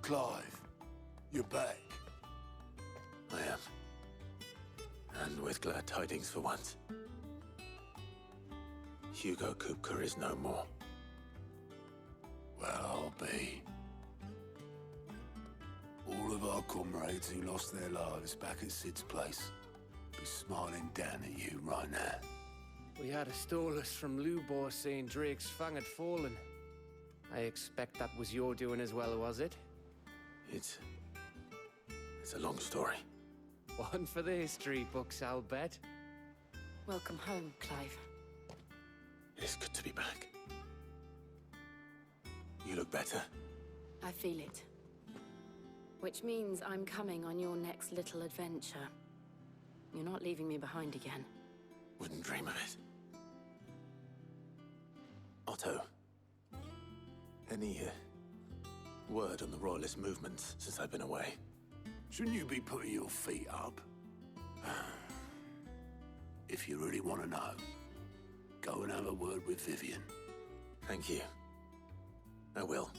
Clive, you're back. I am. And with glad tidings for once. Hugo Kupka is no more. Well, I'll be. All of our comrades who lost their lives back at Sid's place be smiling down at you right now. We had a stolus from Lubor saying Drake's fang had fallen. I expect that was your doing as well, was it? It's a long story. One for the history books, I'll bet. Welcome home, Clive. It's good to be back. You look better. I feel it. Which means I'm coming on your next little adventure. You're not leaving me behind again. Wouldn't dream of it. Otto, any word on the Royalist movements since I've been away? Shouldn't you be putting your feet up? If you really want to know, go and have a word with Vivian. Thank you. I will.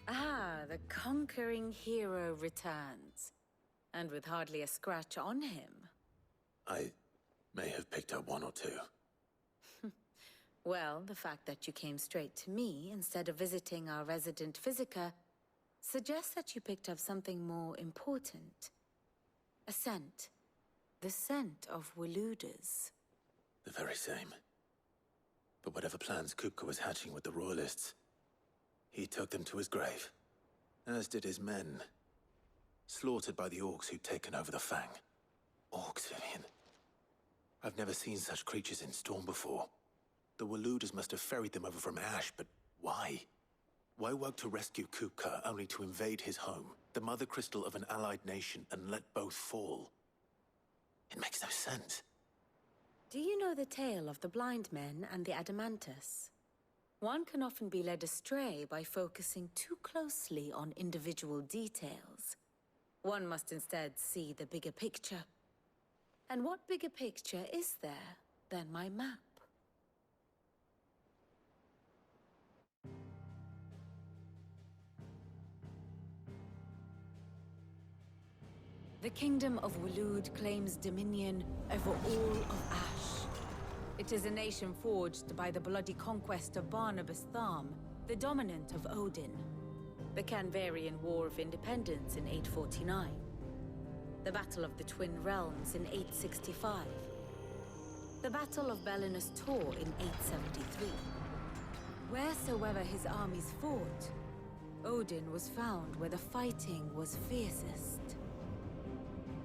Ah, the conquering hero returns. And with hardly a scratch on him. I may have picked up one or two. Well, the fact that you came straight to me instead of visiting our resident physiker suggests that you picked up something more important. A scent. The scent of Waludas. The very same. But whatever plans Kupka was hatching with the Royalists, he took them to his grave. As did his men. Slaughtered by the orcs who'd taken over the Fang. Orcs, Vivian. I've never seen such creatures in Storm before. The Waludas must have ferried them over from Ash, but why? Why work to rescue Kupka only to invade his home, the mother crystal of an allied nation, and let both fall? It makes no sense. Do you know the tale of the blind men and the Adamantus? One can often be led astray by focusing too closely on individual details. One must instead see the bigger picture. And what bigger picture is there than my map? The Kingdom of Waloed claims dominion over all of Ash. It is a nation forged by the bloody conquest of Barnabas Tharm, the dominant of Odin. The Canvarian War of Independence in 849. The Battle of the Twin Realms in 865. The Battle of Belinus Tor in 873. Wheresoever his armies fought, Odin was found where the fighting was fiercest.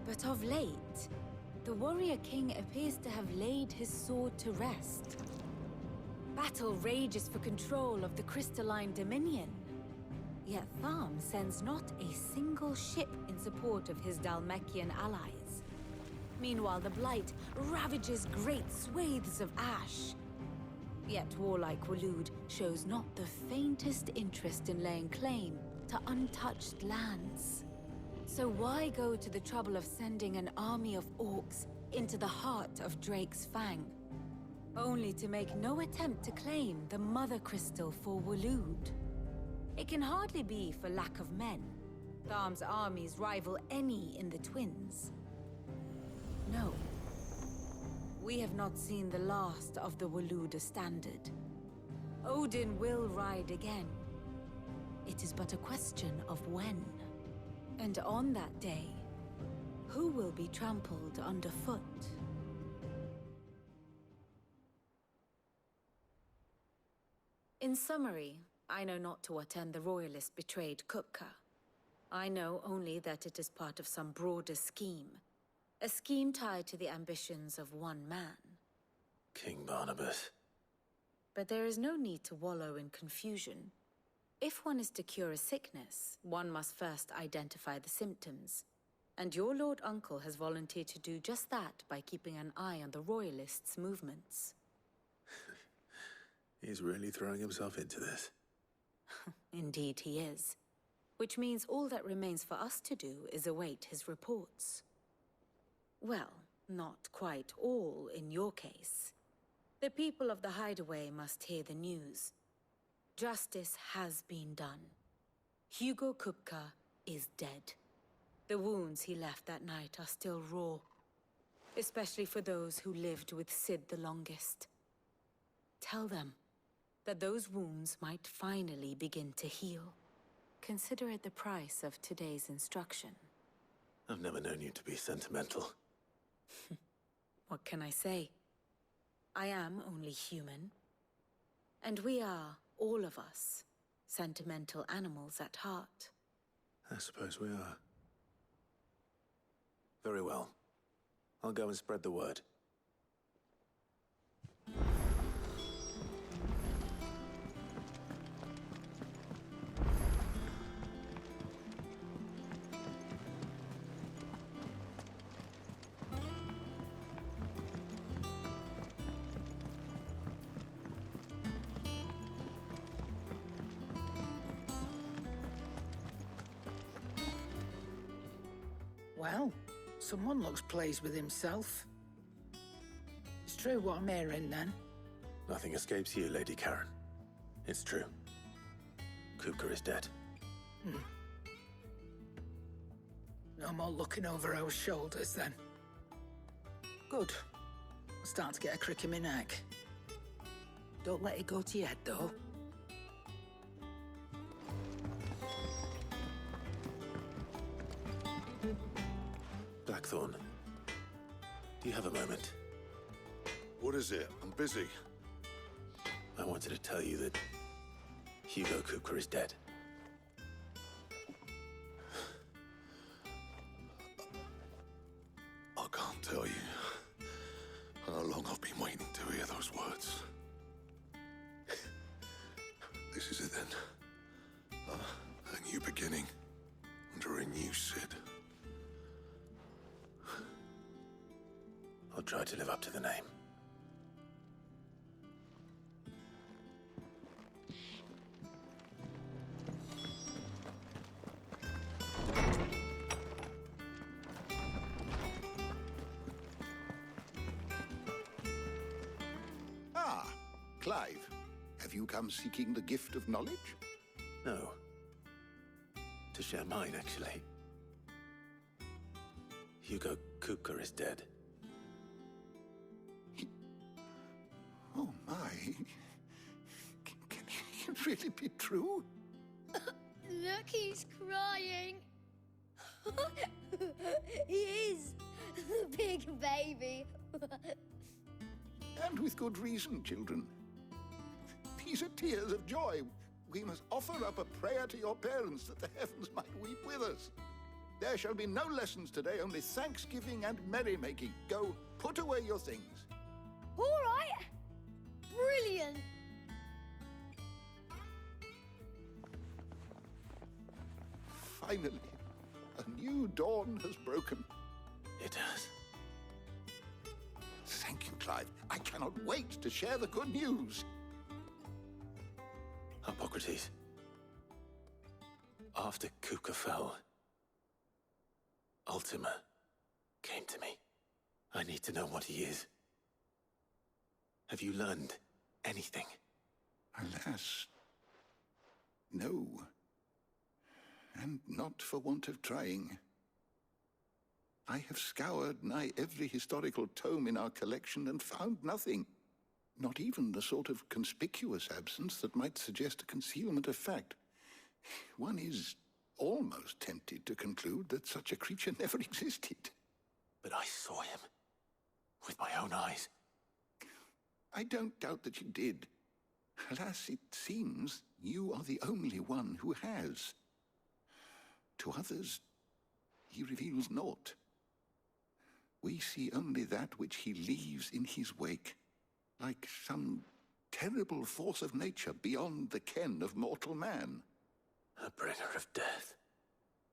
But of late, the warrior king appears to have laid his sword to rest. Battle rages for control of the crystalline dominion. Yet Tharm sends not a single ship in support of his Dhalmekian allies. Meanwhile, the Blight ravages great swathes of Ash. Yet warlike Waloed shows not the faintest interest in laying claim to untouched lands. So why go to the trouble of sending an army of orcs into the heart of Drake's Fang, only to make no attempt to claim the Mother Crystal for Waloed? It can hardly be for lack of men. Tharm's armies rival any in the Twins. No. We have not seen the last of the Waluda standard. Odin will ride again. It is but a question of when. And on that day, who will be trampled underfoot? In summary, I know not to what end the Royalists betrayed Kupka. I know only that it is part of some broader scheme. A scheme tied to the ambitions of one man. King Barnabas. But there is no need to wallow in confusion. If one is to cure a sickness, one must first identify the symptoms. And your Lord Uncle has volunteered to do just that by keeping an eye on the Royalists' movements. He's really throwing himself into this. Indeed he is. Which means all that remains for us to do is await his reports. Well, Not quite all in your case. The people of the Hideaway must hear the news. Justice has been done. Hugo Kupka is dead. The wounds he left that night are still raw, especially for those who lived with Sid the longest. Tell them that those wounds might finally begin to heal. Consider it the price of today's instruction. I've never known you to be sentimental. What can I say? I am only human. And we are, all of us, sentimental animals at heart. I suppose we are. Very well. I'll go and spread the word. Well, someone looks pleased with himself. It's true what I'm hearing, then. Nothing escapes you, Lady Karen. It's true. Kupka is dead. No more looking over our shoulders, then. Good. I'm starting to get a crick in my neck. Don't let it go to your head, though. Blackthorn, do you have a moment? What is it? I'm busy. I wanted to tell you that Hugo Kupka is dead. I can't tell you how long I've been waiting to hear those words. This is it then. A new beginning under a new Sid. I'll try to live up to the name. Ah, Clive. Have you come seeking the gift of knowledge? No. To share mine, actually. Hugo Kupka is dead. Oh, my. Can it really be true? Look, he's crying. He is. The big baby. And with good reason, children. These are tears of joy. We must offer up a prayer to your parents that the heavens might weep with us. There shall be no lessons today, only thanksgiving and merrymaking. Go, put away your things. All right. Brilliant. Finally, a new dawn has broken. It has. Thank you, Clive. I cannot wait to share the good news. Hippocrates. After Kupka fell, Ultima came to me. I need to know what he is. Have you learned anything? Alas, no. And not for want of trying. I have scoured nigh every historical tome in our collection and found nothing. Not even the sort of conspicuous absence that might suggest a concealment of fact. One is almost tempted to conclude that such a creature never existed. But I saw him. With my own eyes. I don't doubt that you did. Alas, it seems you are the only one who has. To others, he reveals naught. We see only that which he leaves in his wake, like some terrible force of nature beyond the ken of mortal man. A bringer of death.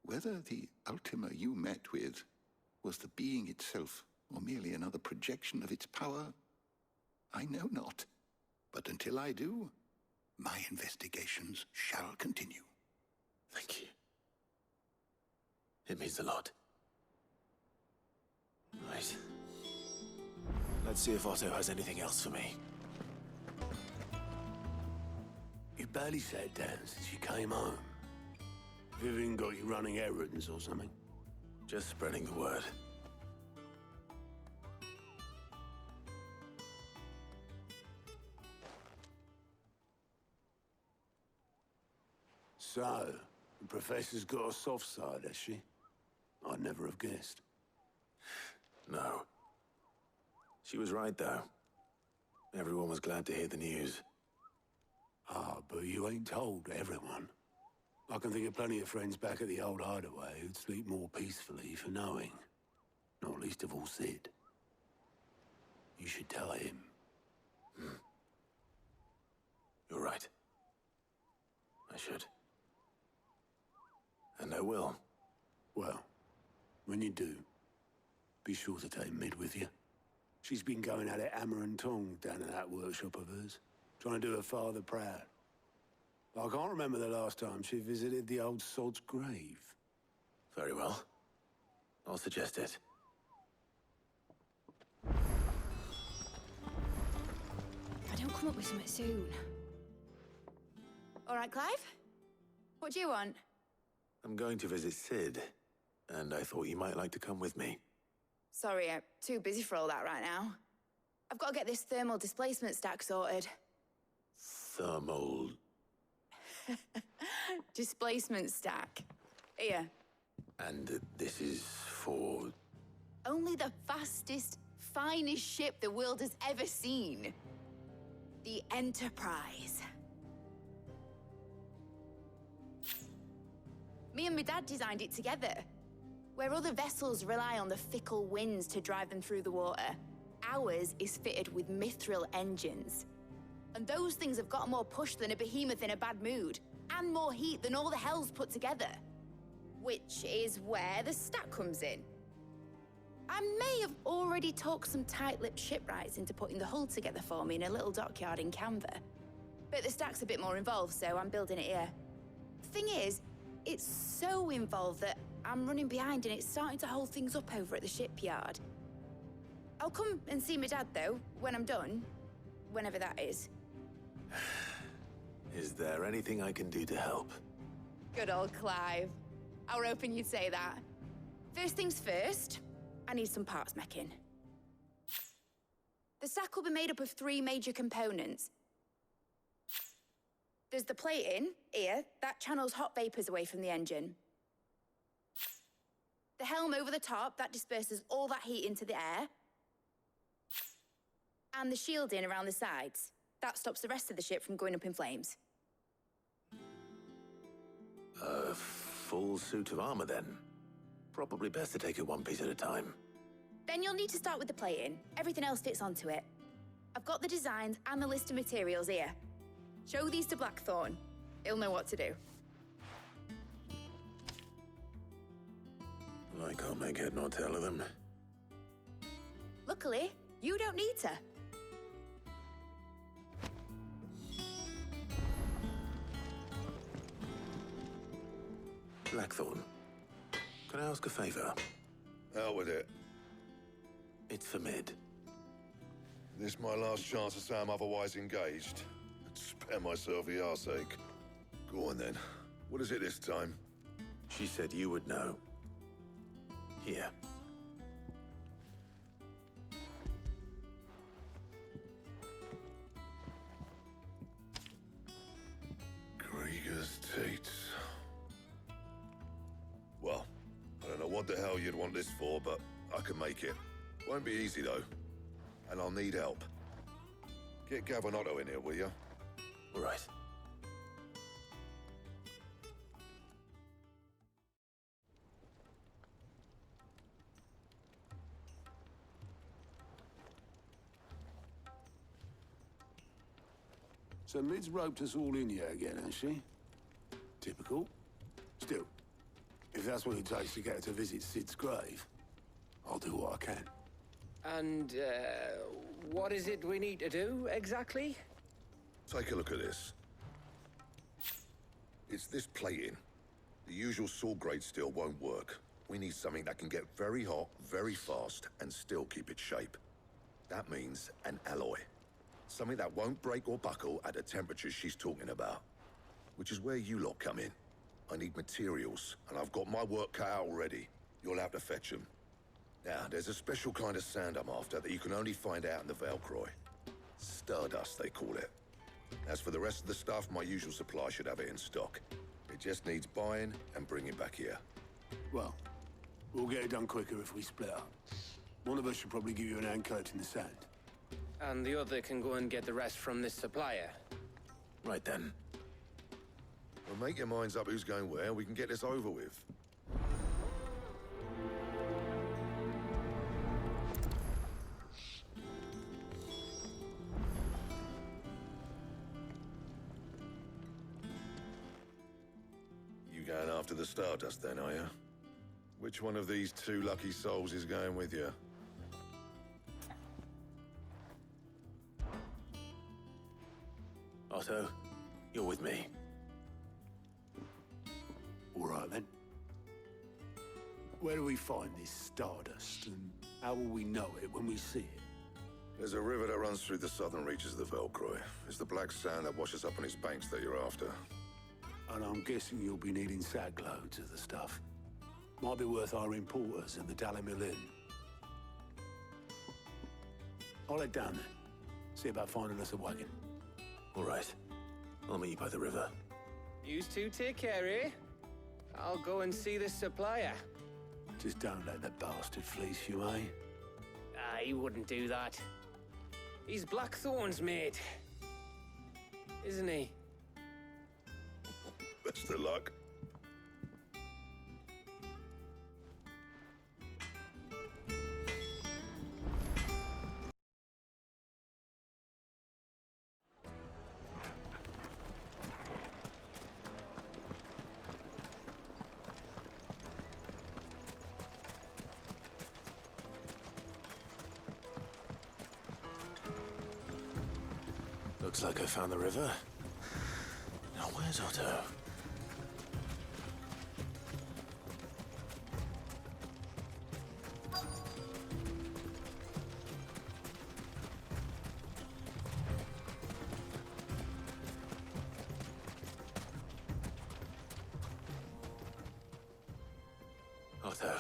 Whether the Ultima you met with was the being itself, or merely another projection of its power, I know not. But until I do, my investigations shall continue. Thank you. It means a lot. Right. Let's see if Otto has anything else for me. You barely sat down since you came home. Vivian got you running errands or something? Just spreading the word. So, the Professor's got a soft side, has she? I'd never have guessed. No. She was right, though. Everyone was glad to hear the news. Ah, but you ain't told everyone. I can think of plenty of friends back at the old hideaway who'd sleep more peacefully for knowing. Not least of all Sid. You should tell him. You're right. I should. And I will. Well, when you do, be sure to take Mid with you. She's been going at it hammer and tong down at that workshop of hers, trying to do her father proud. I can't remember the last time she visited the old sod's grave. Very well. I'll suggest it. If I don't come up with something soon. All right, Clive? What do you want? I'm going to visit Sid, and I thought you might like to come with me. Sorry, I'm too busy for all that right now. I've got to get this thermal displacement stack sorted. Thermal... Displacement stack. Here. And this is for... Only the fastest, finest ship the world has ever seen. The Enterprise. Me and my dad designed it together. Where other vessels rely on the fickle winds to drive them through the water, ours is fitted with mithril engines. And those things have got more push than a behemoth in a bad mood, and more heat than all the hells put together. Which is where the stack comes in. I may have already talked some tight-lipped shipwrights into putting the hull together for me in a little dockyard in Canva. But the stack's a bit more involved, so I'm building it here. Thing is, it's so involved that I'm running behind and it's starting to hold things up over at the shipyard. I'll come and see my dad, though, when I'm done. Whenever that is. Is there anything I can do to help? Good old Clive. I were hoping you'd say that. First things first, I need some parts meching. The stack will be made up of 3 major components. There's the plating, here, that channels hot vapors away from the engine. The helm over the top, that disperses all that heat into the air. And the shielding around the sides. That stops the rest of the ship from going up in flames. A full suit of armor, then. Probably best to take it one piece at a time. Then you'll need to start with the plating. Everything else fits onto it. I've got the designs and the list of materials here. Show these to Blackthorn. He'll know what to do. I can't make head nor tail of them. Luckily, you don't need to. Blackthorn, can I ask a favor? Out with it. It's for Mid. This my last chance to say I'm otherwise engaged. I'd spare myself the arseache. Go on then. What is it this time? She said you would know. Here. Krieger's Tates. Well, I don't know what the hell you'd want this for, but I can make it. Won't be easy, though. And I'll need help. Get Gavin-Otto in here, will you? All right. So Mid's roped us all in here again, has she? Typical. Still, if that's what it takes to get her to visit Sid's grave, I'll do what I can. And, what is it we need to do, exactly? Take a look at this. It's this plating. The usual sword-grade steel won't work. We need something that can get very hot, very fast, and still keep its shape. That means an alloy. Something that won't break or buckle at the temperatures she's talking about. Which is where you lot come in. I need materials, and I've got my work cut out already. You'll have to fetch them. Now, there's a special kind of sand I'm after that you can only find out in the Velcroy. Stardust, they call it. As for the rest of the stuff, my usual supply should have it in stock. It just needs buying and bringing back here. Well, we'll get it done quicker if we split up. One of us should probably give you an hand collecting the sand. And the other can go and get the rest from this supplier. Right then. Well, make your minds up who's going where, and we can get this over with. You going after the Stardust then, are you? Which one of these two lucky souls is going with you? Otto, you're with me. All right, then. Where do we find this Stardust, and how will we know it when we see it? There's a river that runs through the southern reaches of the Velcroy. It's the black sand that washes up on its banks that you're after. And I'm guessing you'll be needing sack loads of the stuff. Might be worth hiring porters at the Dalimil Inn. I'll head down there. See about finding us a wagon. All right. I'll meet you by the river. You two take care, eh? I'll go and see this supplier. Just don't let the bastard fleece you, eh? Ah, he wouldn't do that. He's Blackthorn's mate. Isn't he? Best of luck. Looks like I found the river. Now, where's Otto? Otto,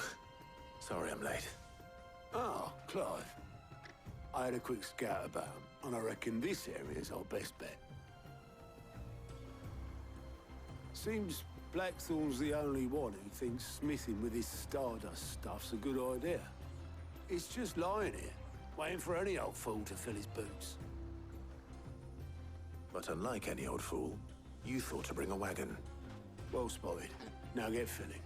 sorry I'm late. Ah, Clive. I had a quick scout about, and I reckon this area's our best bet. Seems Blackthorn's the only one who thinks smithing with this Stardust stuff's a good idea. It's just lying here, waiting for any old fool to fill his boots. But unlike any old fool, you thought to bring a wagon. Well spotted. Now get filling.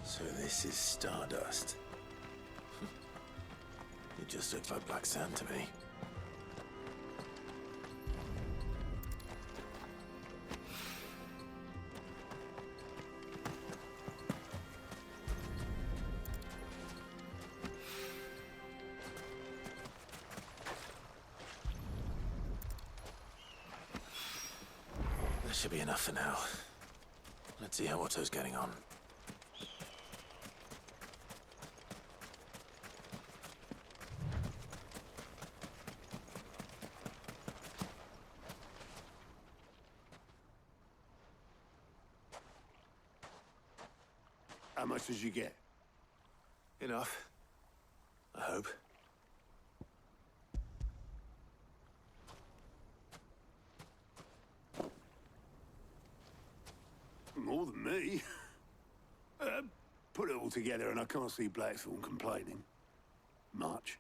So this is Stardust. It just looks like black sand to me. That should be enough for now. Let's see how Otto's getting on. How much did you get? Enough. I hope. More than me. Put it all together and I can't see Blackthorn complaining. Much.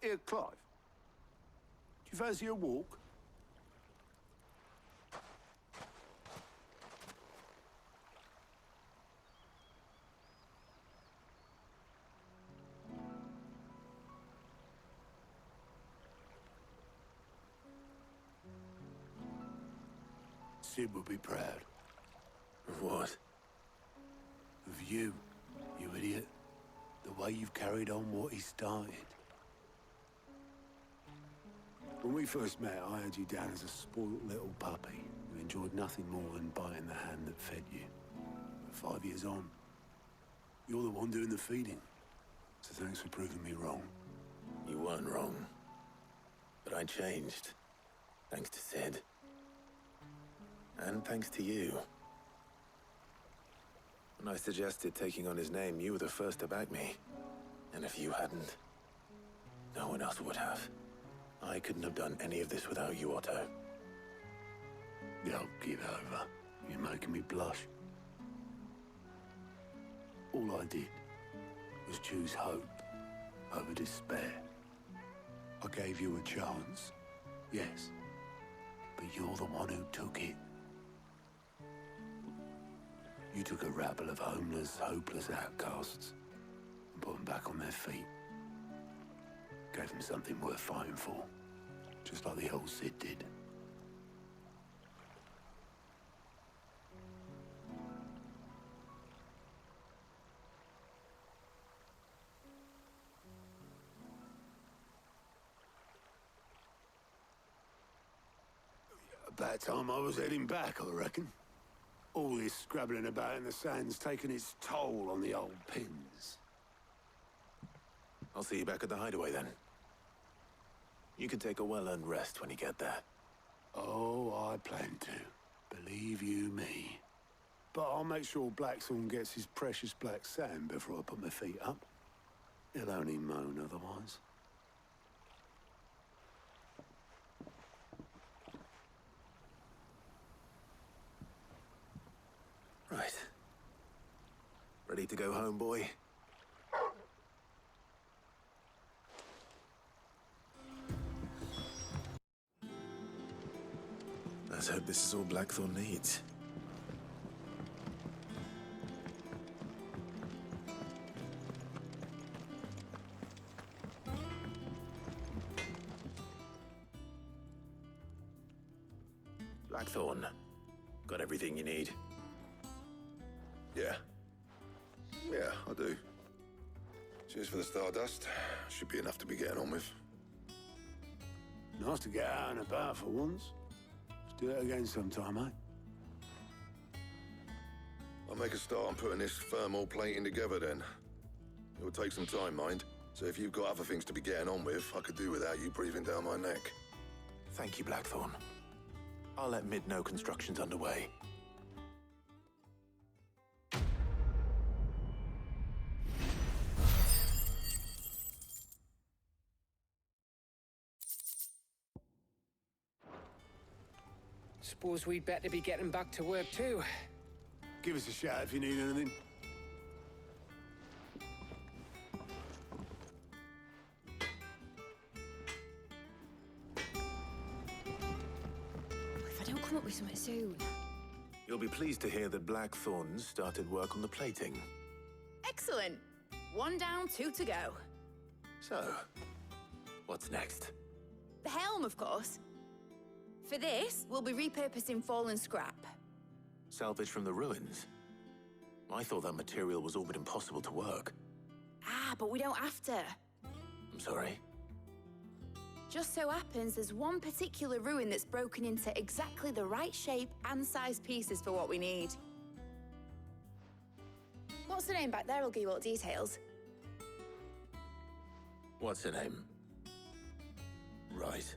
Here, Clive. Do you fancy a walk? Sid would be proud. Of what? Of you, you idiot. The way you've carried on what he started. When we first met, I had you down as a spoilt little puppy who enjoyed nothing more than biting the hand that fed you. But 5 years on, you're the one doing the feeding. So thanks for proving me wrong. You weren't wrong. But I changed. Thanks to Sid. And thanks to you. When I suggested taking on his name, you were the first to back me. And if you hadn't, no one else would have. I couldn't have done any of this without you, Otto. Yo, give over. You're making me blush. All I did was choose hope over despair. I gave you a chance, yes, but you're the one who took it. You took a rabble of homeless, hopeless outcasts and put them back on their feet. Gave them something worth fighting for, just like the old Sid did. About time I was heading back, I reckon. All this scrabbling about in the sand's taken its toll on the old pins. I'll see you back at the hideaway then. You can take a well-earned rest when you get there. Oh, I plan to. Believe you me. But I'll make sure Blackthorn gets his precious black sand before I put my feet up. He'll only moan otherwise. Right. Ready to go home, boy? Let's hope this is all Blackthorn needs. Blackthorn, got everything you need? Yeah. Yeah, I do. Cheers for the stardust. Should be enough to be getting on with. Nice to get out and about for once. Let's do it again sometime, eh? I'll make a start on putting this thermal plating together then. It will take some time, mind. So if you've got other things to be getting on with, I could do without you breathing down my neck. Thank you, Blackthorn. I'll let Mid know construction's underway. Suppose we'd better be getting back to work too. Give us a shout if you need anything. If I don't come up with something soon. You'll be pleased to hear that Blackthorn started work on the plating. Excellent. 1 down, 2 to go. So, what's next? The helm, of course. For this, we'll be repurposing fallen scrap. Salvage from the ruins? I thought that material was all but impossible to work. Ah, but we don't have to. I'm sorry. Just so happens there's one particular ruin that's broken into exactly the right shape and size pieces for what we need. What's the name back there? I'll give you all the details. What's her name? Right.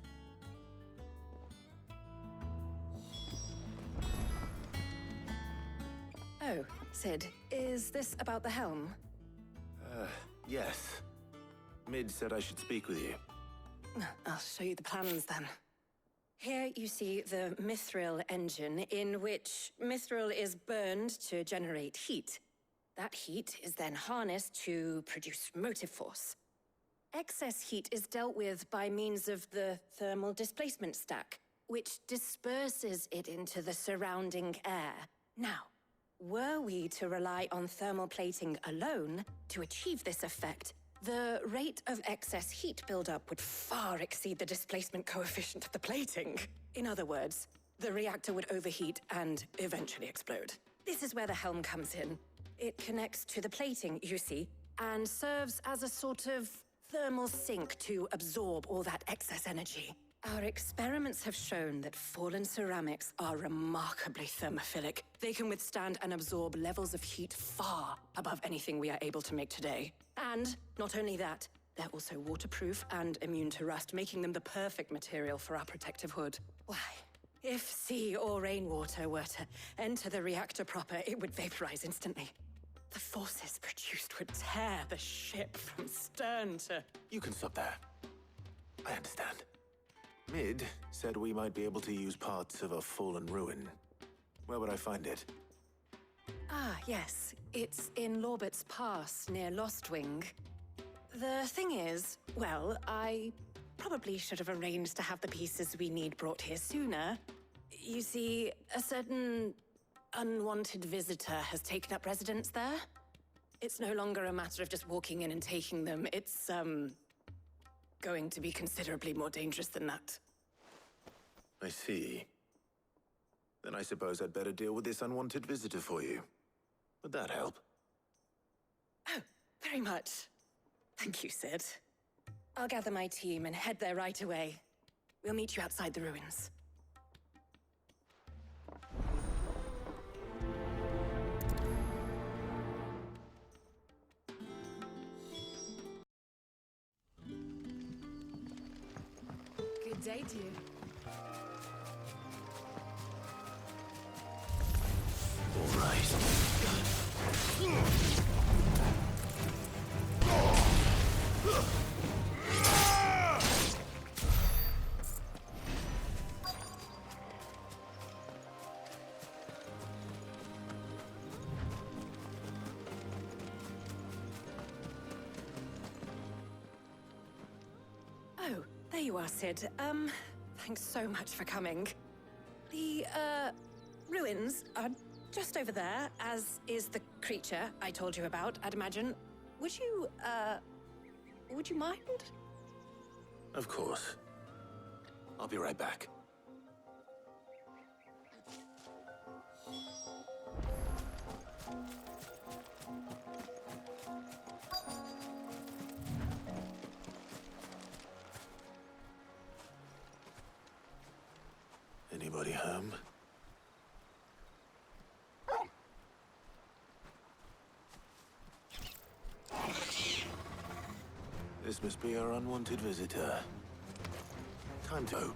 Oh, Sid, is this about the helm? Yes. Mid said I should speak with you. I'll show you the plans then. Here you see the mithril engine, in which mithril is burned to generate heat. That heat is then harnessed to produce motive force. Excess heat is dealt with by means of the thermal displacement stack, which disperses it into the surrounding air. Now, were we to rely on thermal plating alone to achieve this effect, the rate of excess heat buildup would far exceed the displacement coefficient of the plating. In other words, the reactor would overheat and eventually explode. This is where the helm comes in. It connects to the plating, you see, and serves as a sort of thermal sink to absorb all that excess energy. Our experiments have shown that fallen ceramics are remarkably thermophilic. They can withstand and absorb levels of heat far above anything we are able to make today. And not only that, they're also waterproof and immune to rust, making them the perfect material for our protective hood. Why? If sea or rainwater were to enter the reactor proper, it would vaporize instantly. The forces produced would tear the ship from stern to... You can stop there. I understand. Mid said we might be able to use parts of a fallen ruin. Where would I find it? Ah, yes. It's in Lorbert's Pass, near Lostwing. The thing is, well, I probably should have arranged to have the pieces we need brought here sooner. You see, a certain unwanted visitor has taken up residence there. It's no longer a matter of just walking in and taking them. It's, going to be considerably more dangerous than that. I see. Then I suppose I'd better deal with this unwanted visitor for you. Would that help? Oh, very much. Thank you, Sid. I'll gather my team and head there right away. We'll meet you outside the ruins. Good day to you. All right. Oh, there you are, Sid. Thanks so much for coming. The, ruins are just over there, as is the creature I told you about, I'd imagine. Would you mind? Of course. I'll be right back. Anybody home? This must be our unwanted visitor. Time to...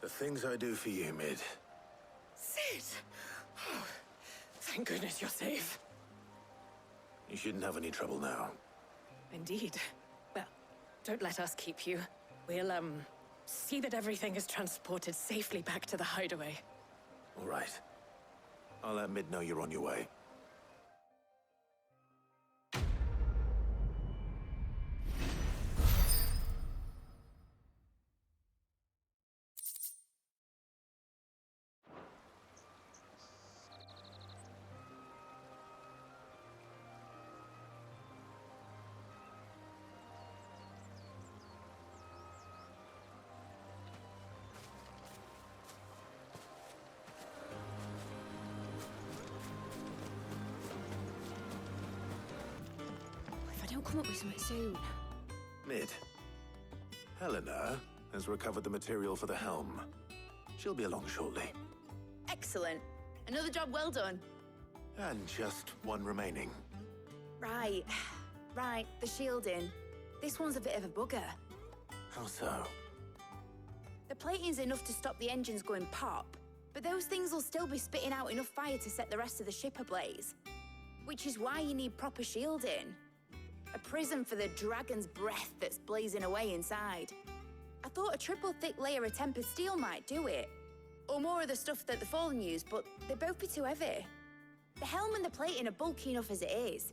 The things I do for you, Mid. Sid! Oh, Thank goodness you're safe. You shouldn't have any trouble now. Indeed. Well, don't let us keep you. We'll, see that everything is transported safely back to the hideaway. All right. I'll let Mid know you're on your way. If I don't come up with something soon. Mid. Helena has recovered the material for the helm. She'll be along shortly. Excellent. Another job well done. And just one remaining. Right. Right, the shielding. This one's a bit of a bugger. How so? The plating's enough to stop the engines going pop, but those things will still be spitting out enough fire to set the rest of the ship ablaze. Which is why you need proper shielding. A prison for the dragon's breath that's blazing away inside. I thought a triple thick layer of tempered steel might do it. Or more of the stuff that the Fallen use, but they'd both be too heavy. The helm and the plating are bulky enough as it is.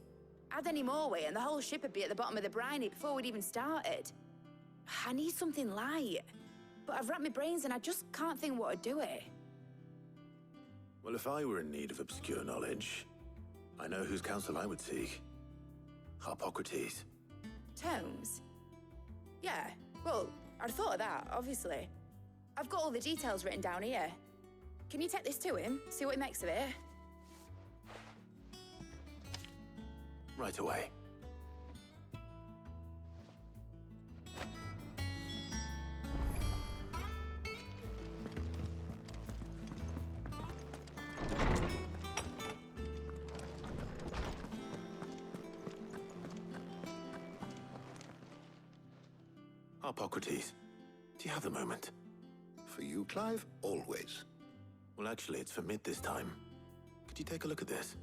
Add any more weight and the whole ship would be at the bottom of the briny before we'd even started. I need something light. But I've racked my brains and I just can't think what would do it. Well, if I were in need of obscure knowledge, I know whose counsel I would seek. Harpocrates. Tomes? Yeah, well, I'd thought of that, obviously. I've got all the details written down here. Can you take this to him, see what he makes of it? Right away. Harpocrates, do you have a moment? For you, Clive, always. Well, actually, it's for Mid this time. Could you take a look at this?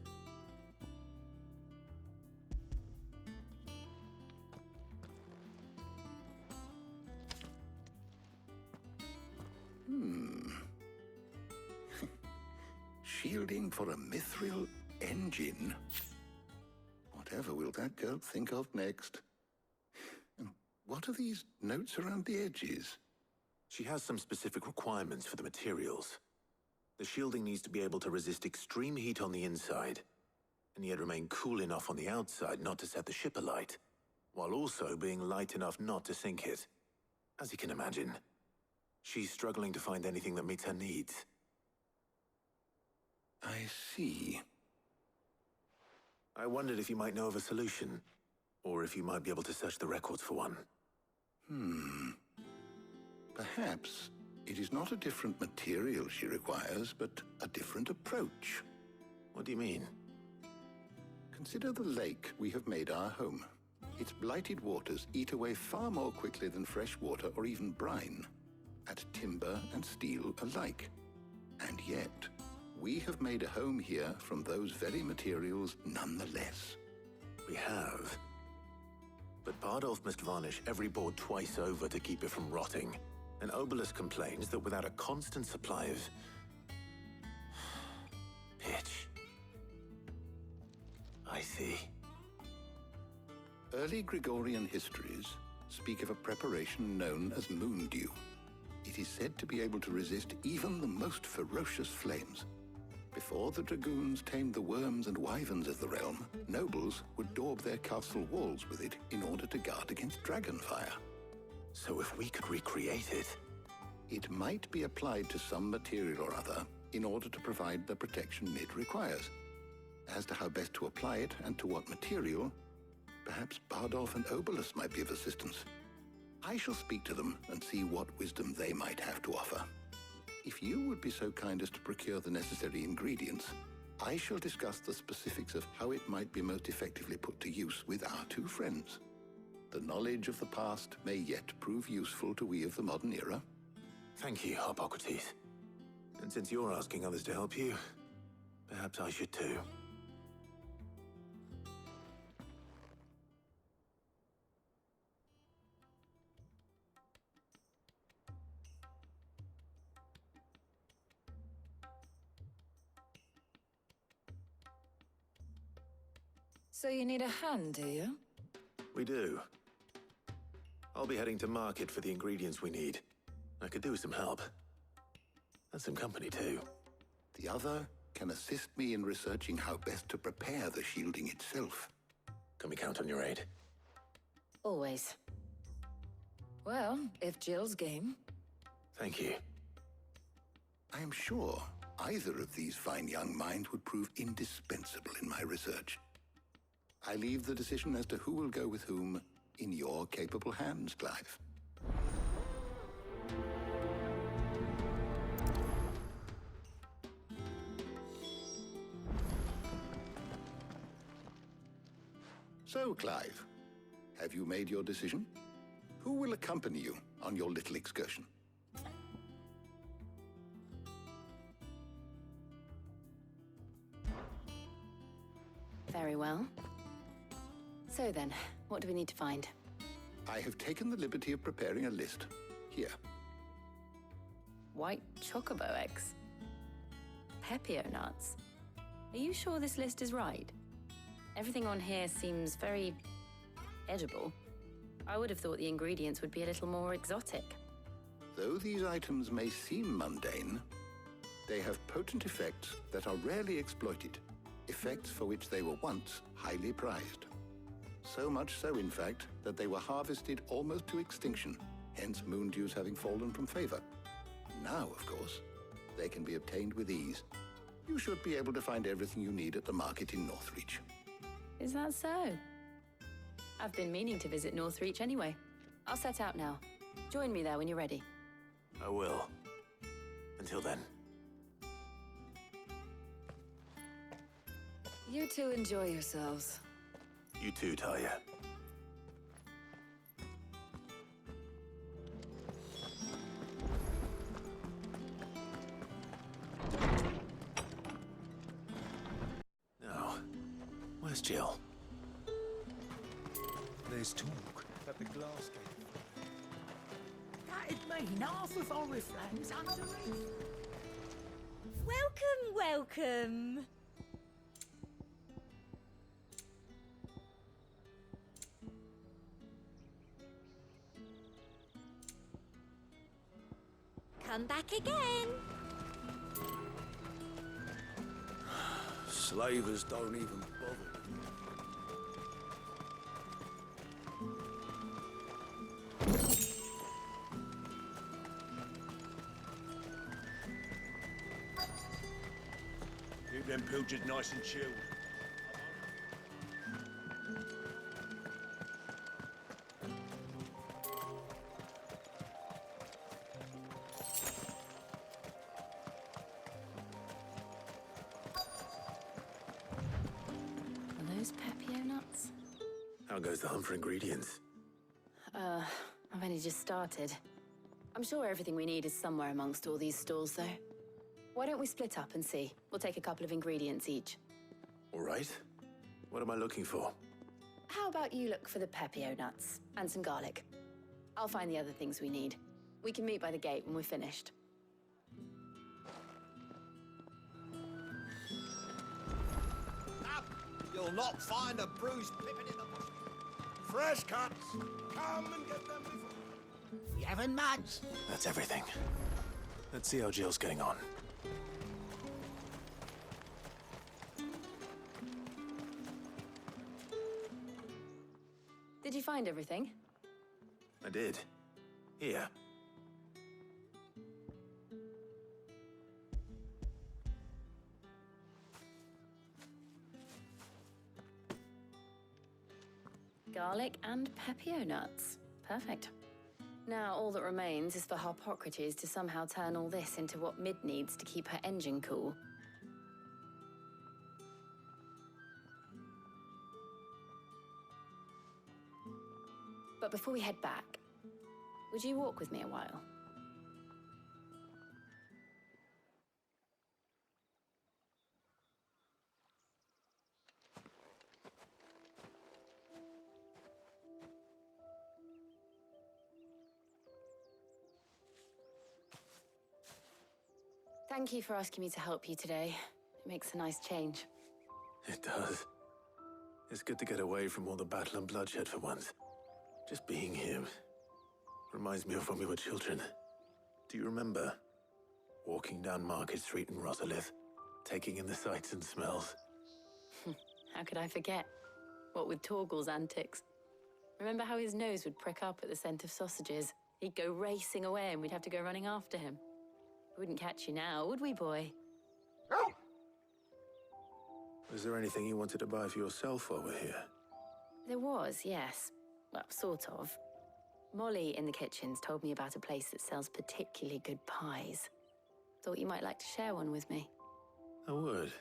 Shielding for a mithril engine. Whatever will that girl think of next? And what are these notes around the edges? She has some specific requirements for the materials. The shielding needs to be able to resist extreme heat on the inside, and yet remain cool enough on the outside not to set the ship alight, while also being light enough not to sink it. As you can imagine, she's struggling to find anything that meets her needs. I see. I wondered if you might know of a solution, or if you might be able to search the records for one. Perhaps it is not a different material she requires, but a different approach. What do you mean? Consider the lake we have made our home. Its blighted waters eat away far more quickly than fresh water or even brine, at timber and steel alike. And yet, we have made a home here from those very materials nonetheless. We have. But Bardolph must varnish every board twice over to keep it from rotting. And Obelisk complains that without a constant supply of pitch. I see. Early Gregorian histories speak of a preparation known as moondew. It is said to be able to resist even the most ferocious flames. Before the dragoons tamed the worms and wyverns of the realm, nobles would daub their castle walls with it in order to guard against dragonfire. So if we could recreate it... It might be applied to some material or other in order to provide the protection Mid requires. As to how best to apply it and to what material, perhaps Bardolph and Obelisk might be of assistance. I shall speak to them and see what wisdom they might have to offer. If you would be so kind as to procure the necessary ingredients, I shall discuss the specifics of how it might be most effectively put to use with our two friends. The knowledge of the past may yet prove useful to we of the modern era. Thank you, Harpocrates. And since you're asking others to help you, Perhaps I should too. So you need a hand, do you? We do. I'll be heading to market for the ingredients we need. I could do with some help. And some company too. The other can assist me in researching how best to prepare the shielding itself. Can we count on your aid? Always. Well, if Jill's game. Thank you. I am sure either of these fine young minds would prove indispensable in my research. I leave the decision as to who will go with whom in your capable hands, Clive. So, Clive, have you made your decision? Who will accompany you on your little excursion? Very well. So then, what do we need to find? I have taken the liberty of preparing a list. Here. White chocobo eggs. Pepio nuts. Are you sure this list is right? Everything on here seems very edible. I would have thought the ingredients would be a little more exotic. Though these items may seem mundane, they have potent effects that are rarely exploited, effects for which they were once highly prized. So much so, in fact, that they were harvested almost to extinction, hence moon dews having fallen from favor. Now, of course, they can be obtained with ease. You should be able to find everything you need at the market in Northreach. Is that so? I've been meaning to visit Northreach anyway. I'll set out now. Join me there when you're ready. I will. Until then. You two enjoy yourselves. You too, Talia. Now, where's Jill? There's talk that the glass gate. That'd mean half of Oriflamme's underneath. Welcome, welcome. Come back again. Slavers don't even bother. Keep them pilchards nice and chilled. Are those Pepio nuts? How goes the hunt for ingredients? I've only just started. I'm sure everything we need is somewhere amongst all these stalls, though. Why don't we split up and see? We'll take a couple of ingredients each. All right. What am I looking for? How about you look for the Pepio nuts and some garlic? I'll find the other things we need. We can meet by the gate when we're finished. Up! You'll not find a bruised pippin in the bush. Fresh cuts! Come and get them before. You having much? That's everything. Let's see how Jill's getting on. Did you find everything? I did. Here. Garlic and Pepio nuts. Perfect. Now all that remains is for Harpocrates to somehow turn all this into what Mid needs to keep her engine cool. But before we head back, would you walk with me a while? Thank you for asking me to help you today. It makes a nice change. It does. It's good to get away from all the battle and bloodshed for once. Just being here reminds me of when we were children. Do you remember? Walking down Market Street in Rosalith, taking in the sights and smells. How could I forget? What with Torgal's antics. Remember how his nose would prick up at the scent of sausages? He'd go racing away and we'd have to go running after him. We wouldn't catch you now, would we, boy? Was there anything you wanted to buy for yourself while we're here? There was, yes. Well, sort of. Molly in the kitchens told me about a place that sells particularly good pies. Thought you might like to share one with me. I would.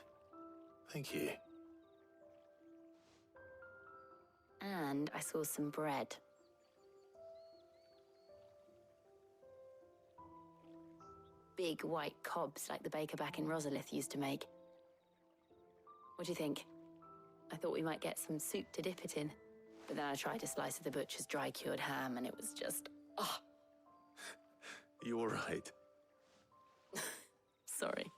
Thank you. And I saw some bread. Big white cobs like the baker back in Rosalith used to make. What do you think? I thought we might get some soup to dip it in. But then I tried a slice of the butcher's dry-cured ham and it was just... oh! You're right. Sorry.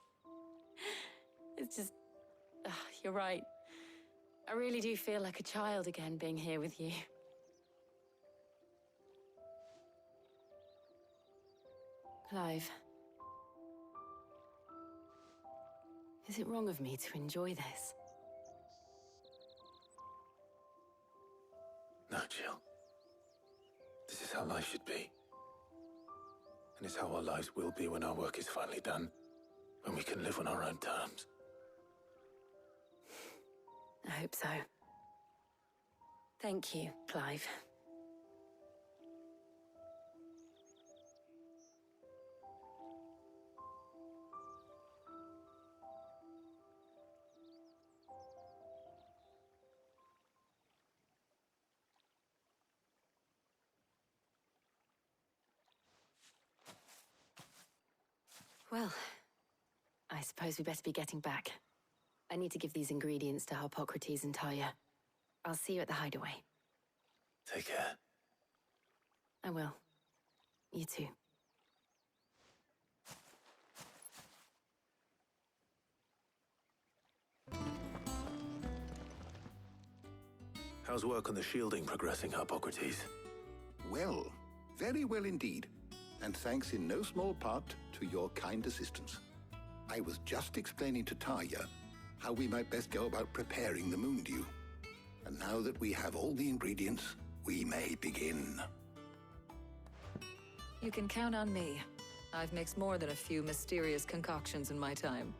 It's just... you're right. I really do feel like a child again being here with you. Clive. Is it wrong of me to enjoy this? No, Jill. This is how life should be. And it's how our lives will be when our work is finally done. When we can live on our own terms. I hope so. Thank you, Clive. Well, I suppose we better be getting back. I need to give these ingredients to Harpocrates and Talia. I'll see you at the hideaway. Take care. I will. You too. How's work on the shielding progressing, Harpocrates? Well, very well indeed. And thanks in no small part to your kind assistance. I was just explaining to Talia how we might best go about preparing the Moondew. And now that we have all the ingredients, we may begin. You can count on me. I've mixed more than a few mysterious concoctions in my time.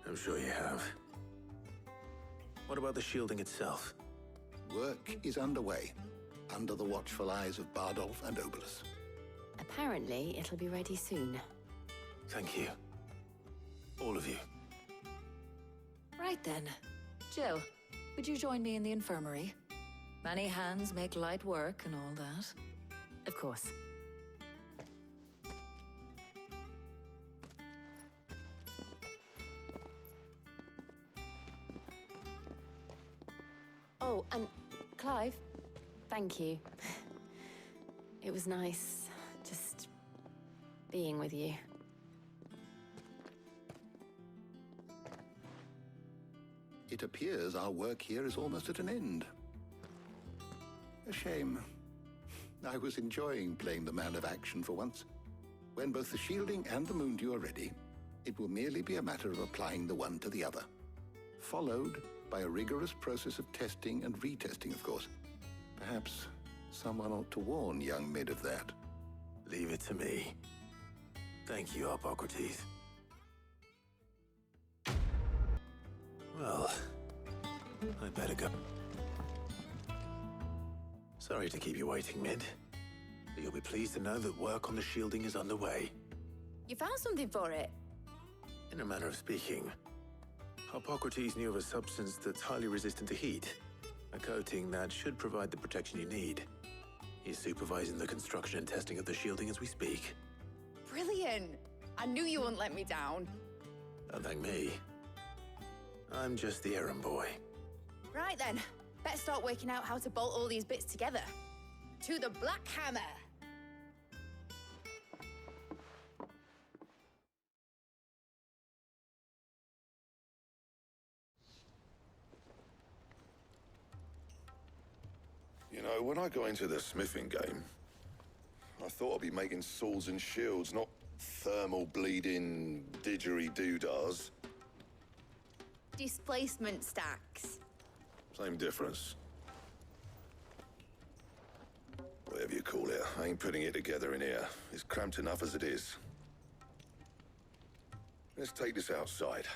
I'm sure you have. What about the shielding itself? Work is underway, under the watchful eyes of Bardolph and Obolus. Apparently, it'll be ready soon. Thank you. All of you. Right then. Jill, would you join me in the infirmary? Many hands make light work and all that. Of course. Oh, and Clive, thank you. It was nice, just being with you. It appears our work here is almost at an end. A shame. I was enjoying playing the man of action for once. When both the shielding and the Moondew are ready, it will merely be a matter of applying the one to the other. Followed by a rigorous process of testing and retesting, of course. Perhaps someone ought to warn young Mid of that. Leave it to me. Thank you, Harpocrates. Well, I better go. Sorry to keep you waiting, Mid. But you'll be pleased to know that work on the shielding is underway. You found something for it? In a manner of speaking, Harpocrates knew of a substance that's highly resistant to heat. A coating that should provide the protection you need. He's supervising the construction and testing of the shielding as we speak. Brilliant! I knew you wouldn't let me down. Don't thank me. I'm just the errand boy. Right then, better start working out how to bolt all these bits together. To the Black Hammer! So when I got into the smithing game, I thought I'd be making swords and shields, not thermal bleeding didgeridoo-dahs. Displacement stacks. Same difference. Whatever you call it, I ain't putting it together in here. It's cramped enough as it is. Let's take this outside.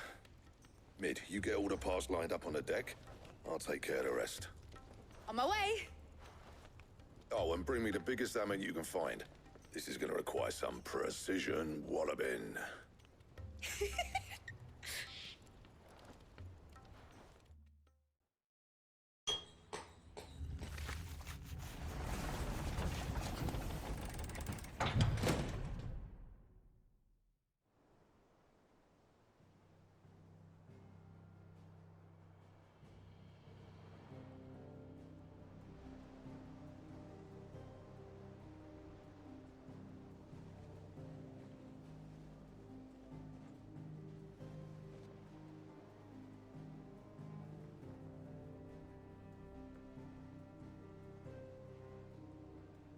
Mid, you get all the parts lined up on the deck. I'll take care of the rest. On my way. Oh, and bring me the biggest hammer you can find. This is gonna require some precision walloping.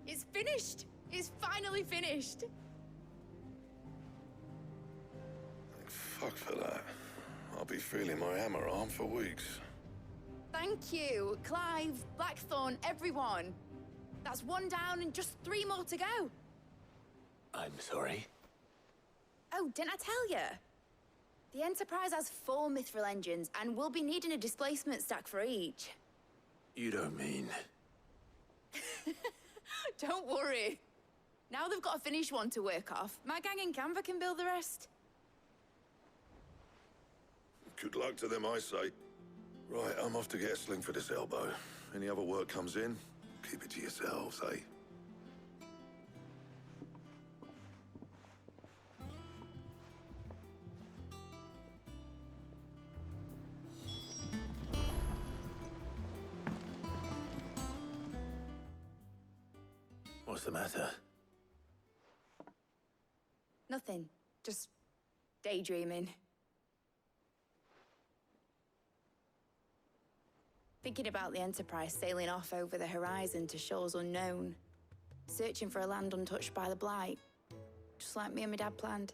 It's finished. It's finally finished. Thank fuck for that. I'll be feeling my hammer arm for weeks. Thank you, Clive, Blackthorn, everyone. That's one down and just 3 more to go. I'm sorry. Oh, didn't I tell you? The Enterprise has 4 mithril engines, and we'll be needing a displacement stack for each. You don't mean... Don't worry. Now they've got a finished one to work off. My gang in Canva can build the rest. Good luck to them, I say. Right, I'm off to get a sling for this elbow. Any other work comes in, keep it to yourselves, eh? What's the matter? Nothing. Just daydreaming. Thinking about the Enterprise sailing off over the horizon to shores unknown. Searching for a land untouched by the Blight. Just like me and my dad planned.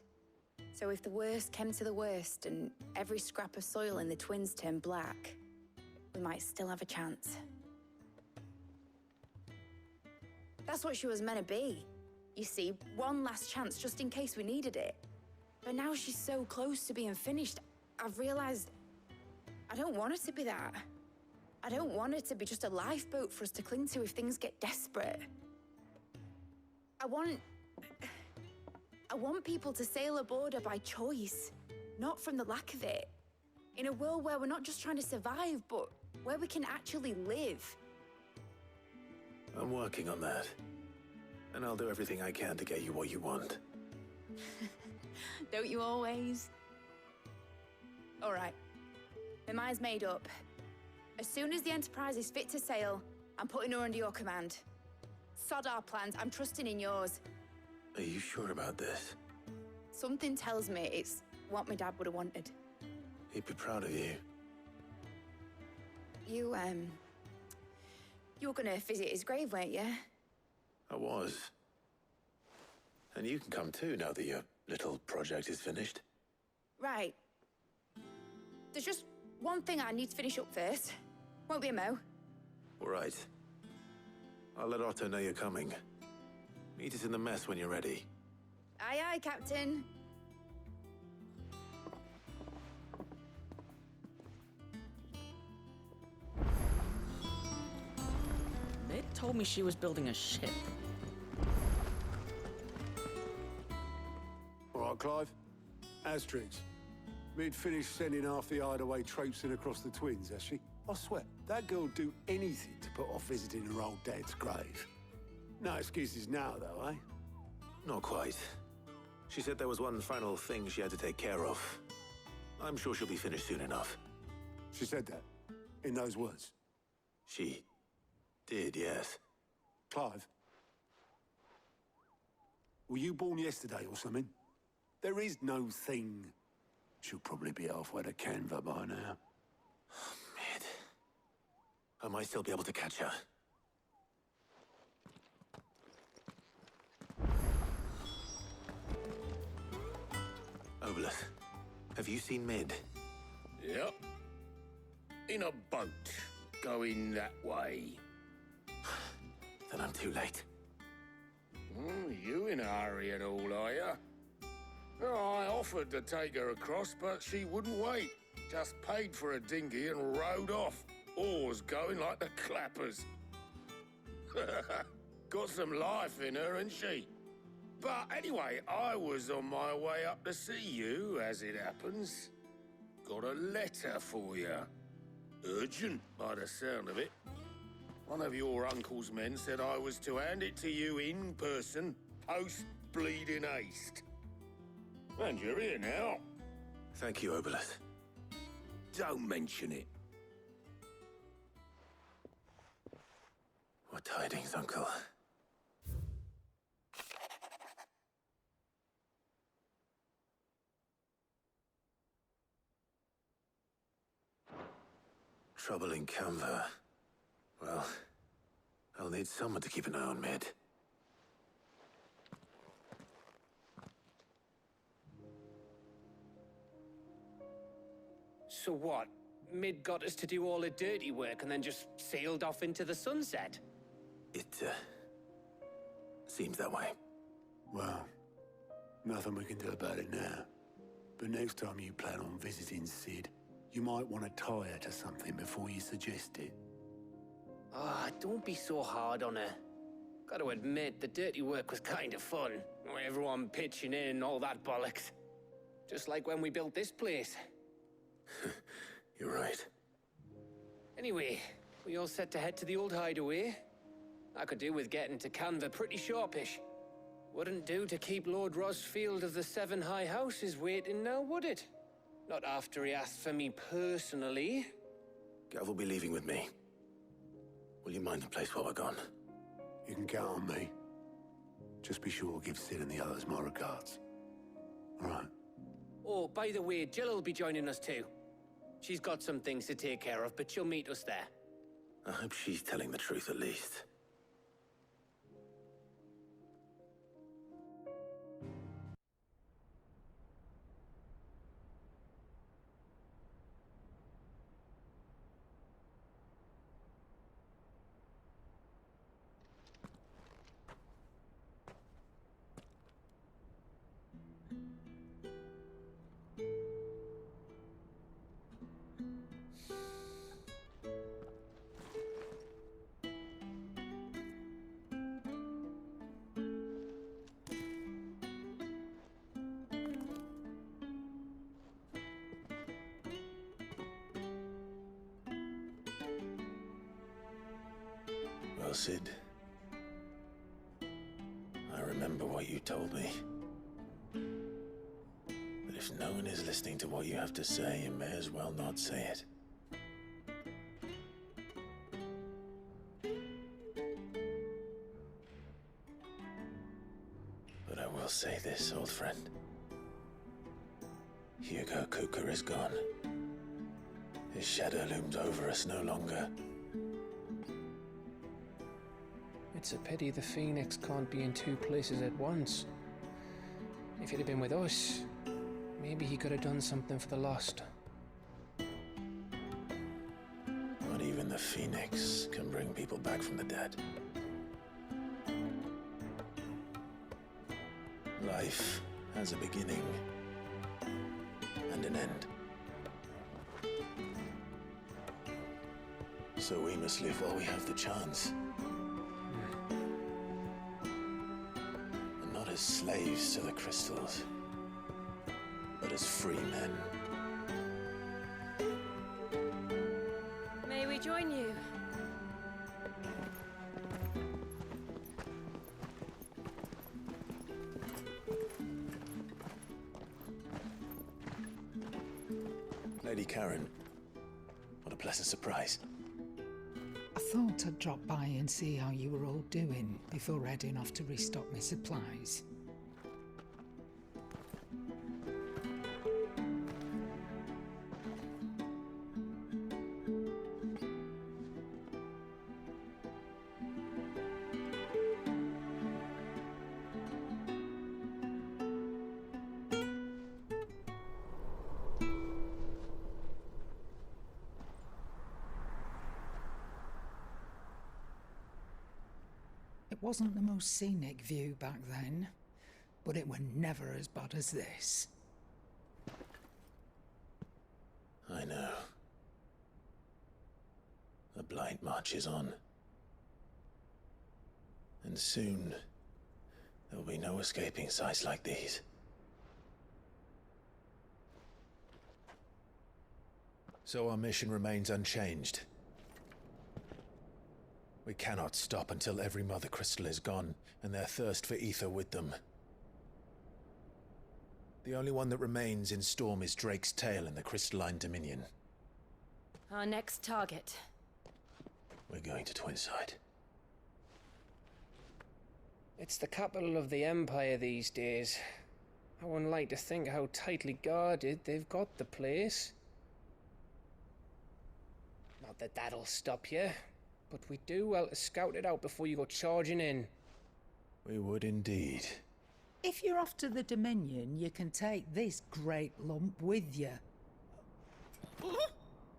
So if the worst came to the worst and every scrap of soil in the Twins turned black, we might still have a chance. That's what she was meant to be. You see, one last chance just in case we needed it. But now she's so close to being finished, I've realized I don't want it to be that. I don't want it to be just a lifeboat for us to cling to if things get desperate. I want people to sail aboard her by choice, not from the lack of it. In a world where we're not just trying to survive, but where we can actually live. I'm working on that. And I'll do everything I can to get you what you want. Don't you always? All right. My mind's made up. As soon as the Enterprise is fit to sail, I'm putting her under your command. Sod our plans, I'm trusting in yours. Are you sure about this? Something tells me it's what my dad would have wanted. He'd be proud of you. You were gonna visit his grave, weren't you? I was. And you can come too now that your little project is finished. Right. There's just one thing I need to finish up first. Won't be a mo. All right. I'll let Otto know you're coming. Meet us in the mess when you're ready. Aye, aye, Captain. Mid told me she was building a ship. All right, Clive. Asterix. Mid finished sending half the hideaway traipsing across the Twins, has she? I swear, that girl'd do anything to put off visiting her old dad's grave. No excuses now, though, eh? Not quite. She said there was one final thing she had to take care of. I'm sure she'll be finished soon enough. She said that? In those words? She did, yes. Clive? Were you born yesterday or something? There is no thing. She'll probably be halfway to Canva by now. Mid. I might still be able to catch her. Obolus, have you seen Mid? Yep. In a boat, going that way. Then I'm too late. You in a hurry and all, are you? Oh, I offered to take her across, but she wouldn't wait. Just paid for a dinghy and rowed off. Oars going like the clappers. Got some life in her, ain't she? But anyway, I was on my way up to see you, as it happens. Got a letter for you. Urgent, by the sound of it. One of your uncle's men said I was to hand it to you in person, post-bleeding haste. And you're here now. Thank you, Obolus. Don't mention it. What tidings, Uncle? Trouble in Canva. Well, I'll need someone to keep an eye on Mid. So what? Mid got us to do all the dirty work and then just sailed off into the sunset? It, seems that way. Well, nothing we can do about it now. But next time you plan on visiting Sid, you might want to tie her to something before you suggest it. Ah, don't be so hard on her. Got to admit, the dirty work was kind of fun. Everyone pitching in and all that bollocks. Just like when we built this place. You're right. Anyway, we all set to head to the old hideaway. I could do with getting to Canva pretty sharpish. Wouldn't do to keep Lord Rosfield of the Seven High Houses waiting now, would it? Not after he asked for me personally. Gav will be leaving with me. Will you mind the place while we're gone? You can count on me. Just be sure to give Sid and the others my regards. All right. Oh, by the way, Jill will be joining us too. She's got some things to take care of, but she'll meet us there. I hope she's telling the truth at least. Well, Sid, I remember what you told me. But if no one is listening to what you have to say, you may as well not say it. But I will say this, old friend. Hugo Cooker is gone. His shadow looms over us no longer. It's a pity the Phoenix can't be in two places at once. If he'd have been with us, maybe he could have done something for the lost. Not even the Phoenix can bring people back from the dead. Life has a beginning and an end. So we must live while we have the chance. And not as slaves to the crystals, but as free men. May we join you? Lady Karen, what a pleasant surprise. I thought I'd drop by and see how you were all doing before heading off to restock my supplies. wasn't the most scenic view back then, but it were never as bad as this. I know. The Blight marches on. And soon, there will be no escaping sights like these. So our mission remains unchanged. We cannot stop until every Mother Crystal is gone, and their thirst for ether with them. The only one that remains in Storm is Drake's Tail in the Crystalline Dominion. Our next target. We're going to Twinside. It's the capital of the Empire these days. I wouldn't like to think how tightly guarded they've got the place. Not that that'll stop you, but we do well to scout it out before you go charging in. We would indeed. If you're off to the Dominion, you can take this great lump with you.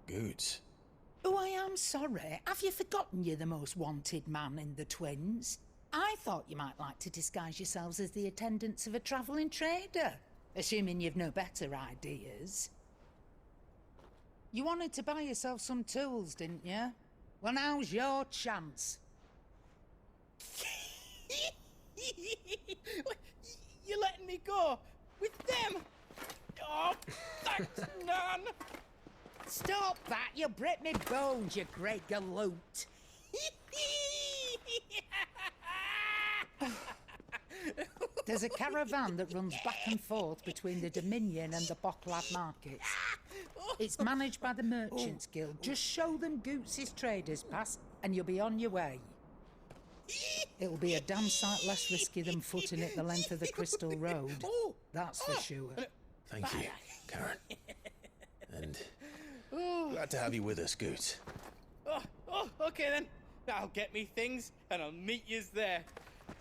Goods. Oh, I am sorry. Have you forgotten you're the most wanted man in the Twins? I thought you might like to disguise yourselves as the attendants of a travelling trader, assuming you've no better ideas. You wanted to buy yourself some tools, didn't you? Well, now's your chance. You're letting me go with them? Oh, thanks, Nan. Stop that! You'll break me bones, you great galoot. There's a caravan that runs back and forth between the Dominion and the Bocklad markets. It's managed by the Merchants Guild. Just show them Goots' traders pass and you'll be on your way. It'll be a damn sight less risky than footing it the length of the Crystal Road. That's for sure. Thank you, Karen. And glad to have you with us, Goots. Okay then. I'll get me things and I'll meet yous there.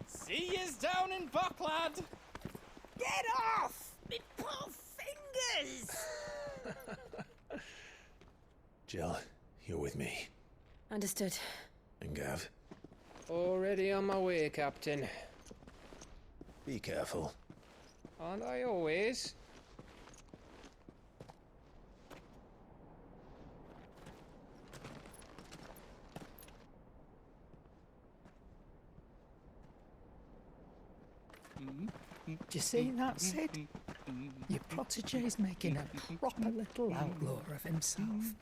See yous down in Bocklad. Get off! Me poor fingers! Jill, you're with me. Understood. And Gav, Already on my way, Captain. be careful. Aren't I always? Do you see that, Sid? Your protege's making a proper little outlaw of himself.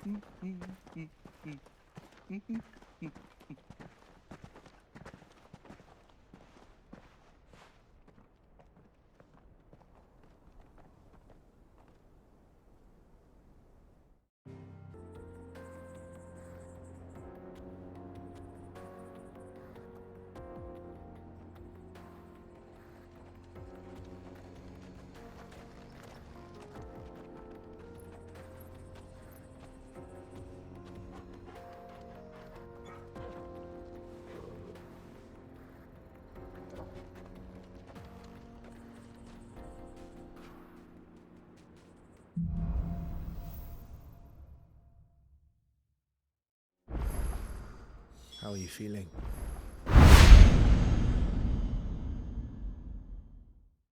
How are you feeling?